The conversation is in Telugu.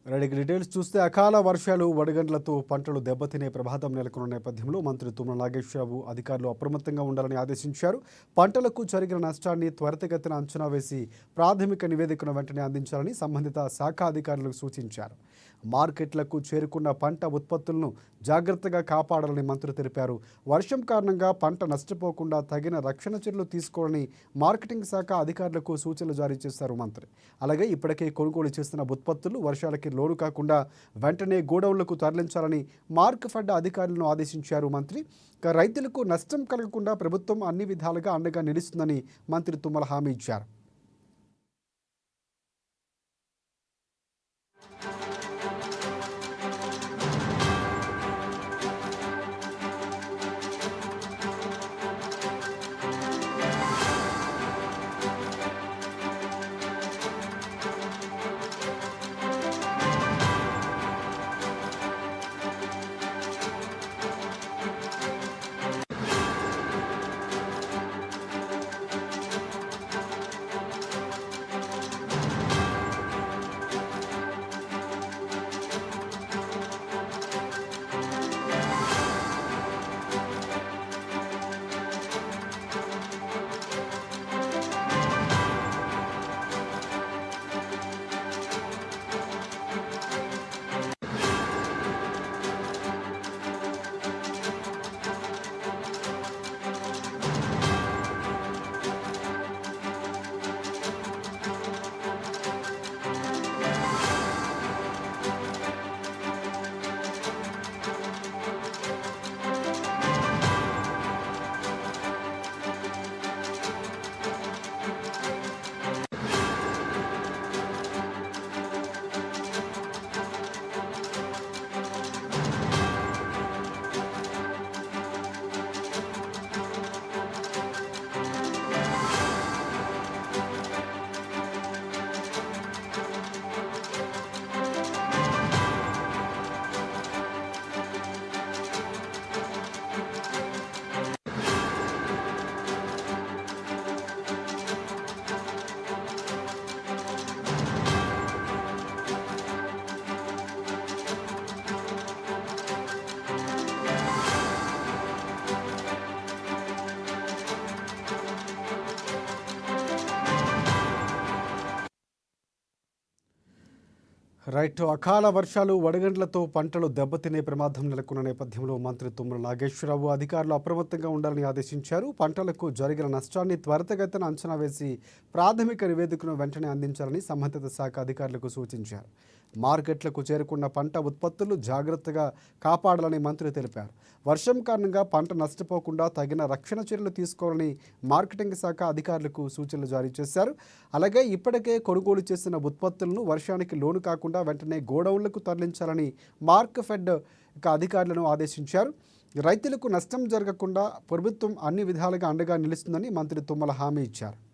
రెడీకి డీటెయిల్స్ చూస్తే అకాల వర్షాలు వడగండ్లతో పంటలు దెబ్బతినే ప్రమాదం నెలకొన్న నేపథ్యంలో మంత్రి తుమ్మల నాగేశ్వరరావు అధికారులు అప్రమత్తంగా ఉండాలని ఆదేశించారు. పంటలకు జరిగిన నష్టాన్ని త్వరితగతిన అంచనా వేసి ప్రాథమిక నివేదికను వెంటనే అందించాలని సంబంధిత శాఖ అధికారులకు సూచించారు. మార్కెట్లకు చేరుకున్న పంట ఉత్పత్తులను జాగ్రత్తగా కాపాడాలని మంత్రి తెలిపారు. వర్షం కారణంగా పంట నష్టపోకుండా తగిన రక్షణ చర్యలు తీసుకోవాలని మార్కెటింగ్ శాఖ అధికారులకు సూచనలు జారీ చేశారు మంత్రి. అలాగే ఇప్పటికే కొనుగోలు చేస్తున్న ఉత్పత్తులు వర్షాలకి లోను కాకుండా వెంటనే గోడౌన్లకు తరలించాలని మార్కెఫెడ్ అధికారులను ఆదేశించారు మంత్రి. రైతులకు నష్టం కలగకుండా ప్రభుత్వం అన్ని విధాలుగా అండగా నిలుస్తుందని మంత్రి తుమ్మల హామీ ఇచ్చారు. రైట్. అకాల వర్షాలు వడగండ్లతో పంటలు దెబ్బతినే ప్రమాదం నెలకొన్న నేపథ్యంలో మంత్రి తుమ్మల నాగేశ్వరరావు అధికారులు అప్రమత్తంగా ఉండాలని ఆదేశించారు. పంటలకు జరిగిన నష్టాన్ని త్వరితగతిన అంచనా వేసి ప్రాథమిక నివేదికను వెంటనే అందించాలని సంబంధిత శాఖ అధికారులకు సూచించారు. మార్కెట్లకు చేరుకున్న పంట ఉత్పత్తులు జాగ్రత్తగా కాపాడాలని మంత్రి తెలిపారు. వర్షం కారణంగా పంట నష్టపోకుండా తగిన రక్షణ చర్యలు తీసుకోవాలని మార్కెటింగ్ శాఖ అధికారులకు సూచనలు జారీ చేశారు. అలాగే ఇప్పటికే కొనుగోలు చేసిన ఉత్పత్తులను వర్షానికి లోను కాకుండా వెంటనే గోడౌన్లకు తరలించాలని మార్కెఫెడ్ అధికారులను ఆదేశించారు. రైతులకు నష్టం జరగకుండా ప్రభుత్వం అన్ని విధాలుగా అండగా నిలుస్తుందని మంత్రి తుమ్మల హామీ ఇచ్చారు.